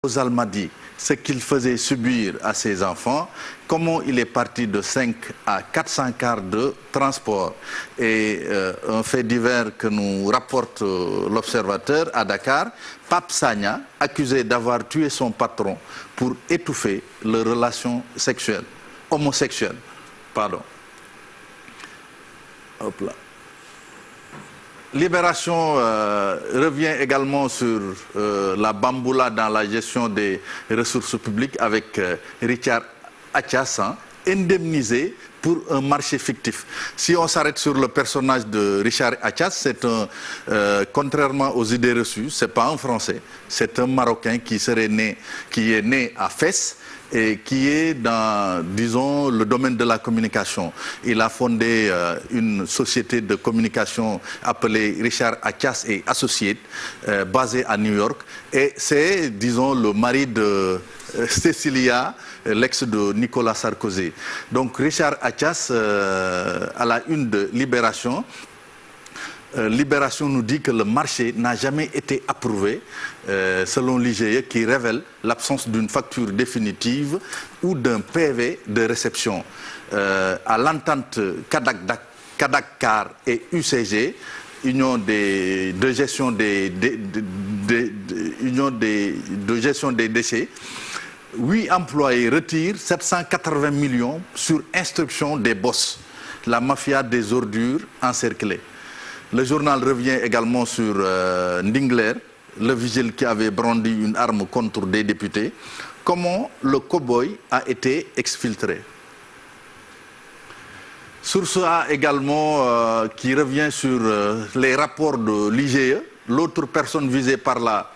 aux Almadies ce qu'il faisait subir à ses enfants, comment il est parti de 5 à 400 quarts de transport. Et un fait divers que nous rapporte l'Observateur à Dakar, Pape Sagna, accusé d'avoir tué son patron pour étouffer leurs relations sexuelles, homosexuelles. Pardon. Hop là. Libération revient également sur la bamboula dans la gestion des ressources publiques avec Richard Attias, indemnisé pour un marché fictif. Si on s'arrête sur le personnage de Richard Attias, c'est un, contrairement aux idées reçues, c'est pas un Français, c'est un Marocain qui est né à Fès, et qui est dans, disons, le domaine de la communication. Il a fondé une société de communication appelée Richard Attias et Associates, basée à New York. Et c'est, disons, le mari de Cécilia, l'ex de Nicolas Sarkozy. Donc Richard Attias, à la une de Libération, Libération nous dit que le marché n'a jamais été approuvé, selon l'IGE, qui révèle l'absence d'une facture définitive ou d'un PV de réception. À l'entente Kadakar et UCG, Union de gestion des déchets, 8 employés retirent 780 millions sur instruction des boss, la mafia des ordures encerclée. Le journal revient également sur Ndingler, le vigile qui avait brandi une arme contre des députés. Comment le cow-boy a été exfiltré. Source A également qui revient sur les rapports de l'IGE, l'autre personne visée par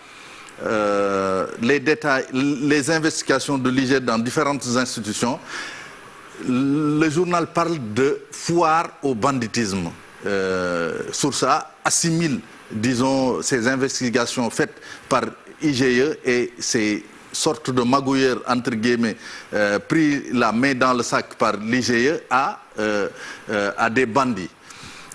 les détails, les investigations de l'IGE dans différentes institutions. Le journal parle de foire au banditisme. Source A assimile, disons, ces investigations faites par IGE et ces sortes de magouilleurs, entre guillemets, pris la main dans le sac par l'IGE à des bandits.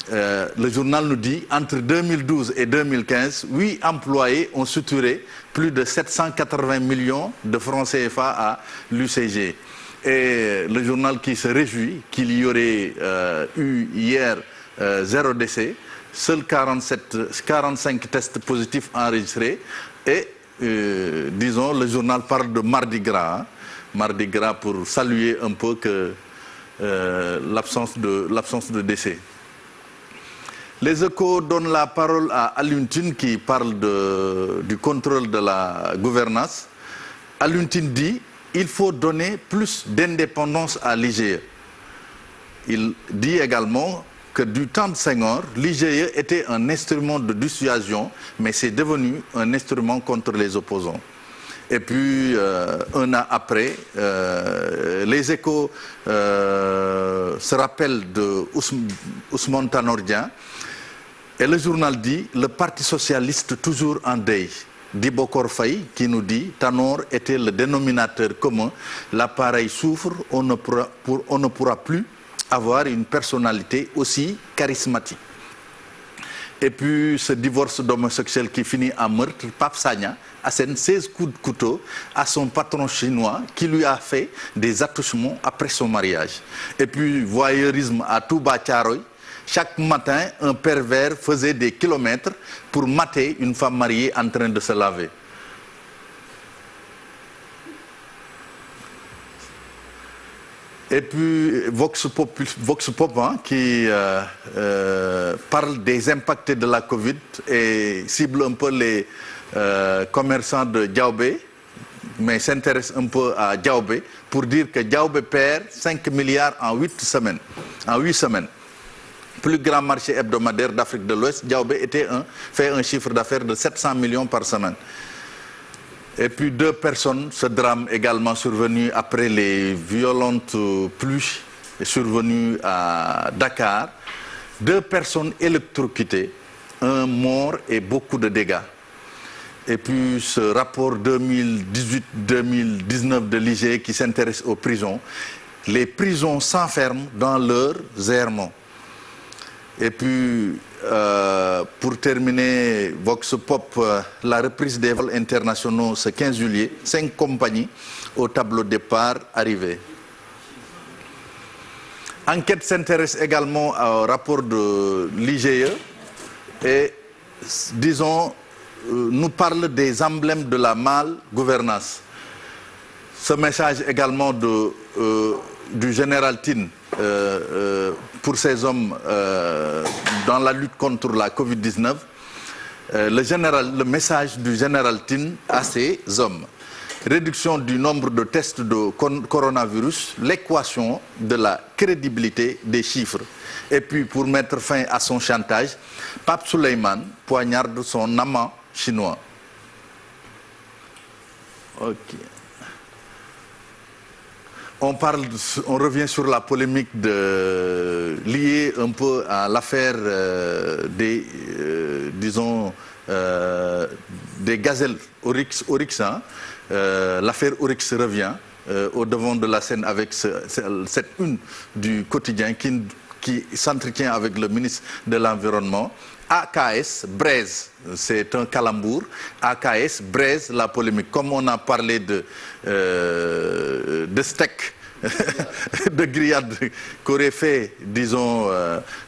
Le journal nous dit, entre 2012 et 2015, 8 employés ont suturé plus de 780 millions de francs CFA à l'UCG. Et le journal qui se réjouit qu'il y aurait eu hier 0 décès, seuls 45 tests positifs enregistrés et, disons, le journal parle de Mardi Gras. Mardi Gras pour saluer un peu que l'absence de décès. Les Échos donnent la parole à Alioune Tine qui parle du contrôle de la gouvernance. Alioune Tine dit il faut donner plus d'indépendance à l'IGE. Il dit également que du temps de Senghor, l'IGE était un instrument de dissuasion, mais c'est devenu un instrument contre les opposants. Et puis, un an après, les Échos se rappellent de Ousmane Tanor Dieng, et le journal dit « Le Parti socialiste toujours en deuil ». Dibokor Faye qui nous dit « Tanor était le dénominateur commun, l'appareil souffre, on ne pourra plus avoir une personnalité aussi charismatique ». Et puis ce divorce d'homosexuel qui finit en meurtre, Pape Sagna assène 16 coups de couteau à son patron chinois qui lui a fait des attouchements après son mariage. Et puis voyeurisme à Touba Thiaroye. Chaque matin, un pervers faisait des kilomètres pour mater une femme mariée en train de se laver. Et puis Vox Pop hein, qui parle des impactés de la Covid et cible un peu les commerçants de Diaobé, mais s'intéresse un peu à Diaobé pour dire que Diaobé perd 5 milliards en 8 semaines. Plus grand marché hebdomadaire d'Afrique de l'Ouest, Diaobé fait un chiffre d'affaires de 700 millions par semaine. Et puis 2 personnes, ce drame également survenu après les violentes pluies survenues à Dakar. 2 personnes électrocutées, 1 mort et beaucoup de dégâts. Et puis ce rapport 2018-2019 de l'IGE qui s'intéresse aux prisons. Les prisons s'enferment dans leurs errements. Et puis pour terminer, Vox Pop, la reprise des vols internationaux ce 15 juillet, 5 compagnies au tableau départ arrivées. Enquête s'intéresse également au rapport de l'IGE et, disons, nous parle des emblèmes de la mal-gouvernance. Ce message également du général Tine pour ces hommes dans la lutte contre la Covid-19, le message du général Tine à ces hommes. Réduction du nombre de tests de coronavirus, l'équation de la crédibilité des chiffres. Et puis pour mettre fin à son chantage, Pape Souleymane poignarde son amant chinois. Ok. On revient sur la polémique liée un peu à l'affaire disons, des gazelles Oryx. Hein. L'affaire Oryx revient au devant de la scène avec cette une du quotidien qui s'entretient avec le ministre de l'Environnement. AKS braise, c'est un calembour. AKS braise la polémique. Comme on a parlé de steak, de grillade qu'aurait fait, disons,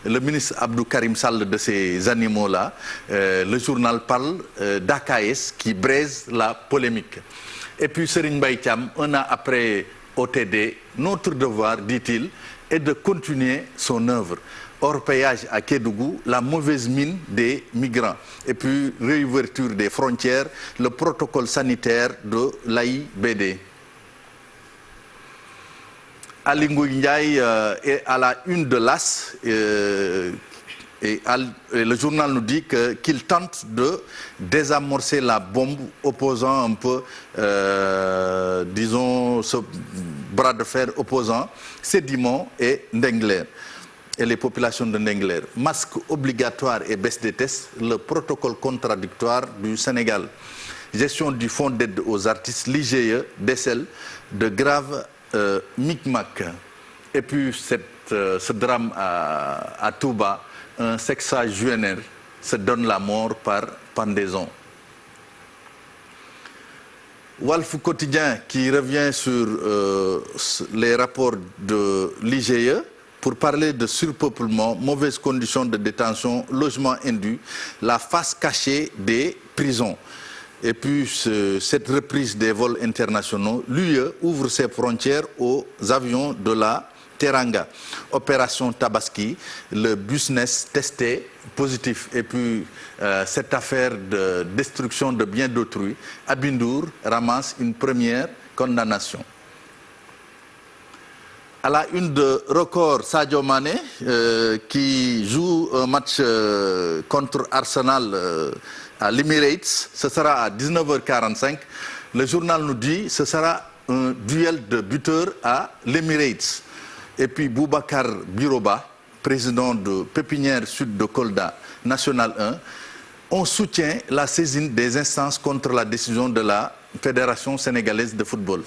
le ministre Abdou Karim Sall de ces animaux-là, le journal parle d'AKS qui braise la polémique. Et puis Serigne Mbaye Thiam, un an après OTD, notre devoir, dit-il, est de continuer son œuvre. Hors péage à Kédougou, la mauvaise mine des migrants. Et puis réouverture des frontières, le protocole sanitaire de l'AIBD. Ali Ngouille Ndiaye est à la une de l'AS et le journal nous dit qu'il tente de désamorcer la bombe opposant un peu, disons, ce bras de fer opposant Sédimon et Ndengler et les populations de Ndengler. Masque obligatoire et baisse des tests, le protocole contradictoire du Sénégal. Gestion du fonds d'aide aux artistes, l'IGE décèle de graves micmacs. Et puis ce drame à Touba, un sexagénaire se donne la mort par pendaison. Walf Quotidien qui revient sur les rapports de l'IGE pour parler de surpeuplement, mauvaises conditions de détention, logement indu, la face cachée des prisons. Et puis cette reprise des vols internationaux, l'UE ouvre ses frontières aux avions de la Teranga. Opération Tabaski, le business testé positif. Et puis cette affaire de destruction de biens d'autrui, Abindour ramasse une première condamnation. À la une de record, Sadio Mané qui joue un match contre Arsenal à l'Emirates. Ce sera à 19h45. Le journal nous dit que ce sera un duel de buteurs à l'Emirates. Et puis Boubacar Biroba, président de Pépinière Sud de Kolda, National 1, on soutient la saisine des instances contre la décision de la Fédération sénégalaise de football.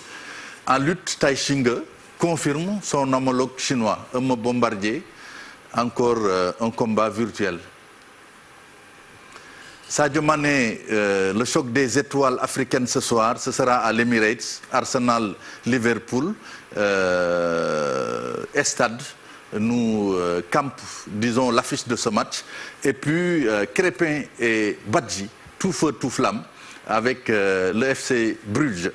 En lutte, Tai Shinge confirme son homologue chinois, un bombardier, encore un combat virtuel. Sadio Mané, le choc des étoiles africaines ce soir, ce sera à l'Emirates, Arsenal-Liverpool, Estade, nous camp, disons, l'affiche de ce match. Et puis Crépin et Badji, tout feu, tout flamme, avec le FC Bruges.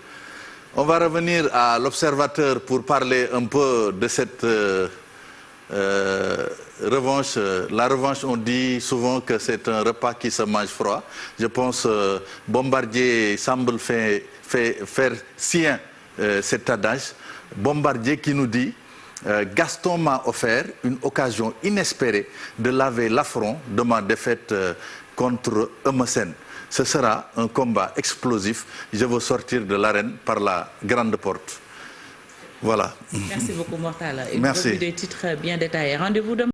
On va revenir à l'Observateur pour parler un peu de cette revanche. La revanche, on dit souvent que c'est un repas qui se mange froid. Je pense Bombardier semble faire sien cet adage. Bombardier qui nous dit Gaston m'a offert une occasion inespérée de laver l'affront de ma défaite contre Eumeu Sène. Ce sera un combat explosif. Je veux sortir de l'arène par la grande porte. Voilà. Merci beaucoup, Mortala. Merci. Des titres bien détaillés. Rendez-vous demain.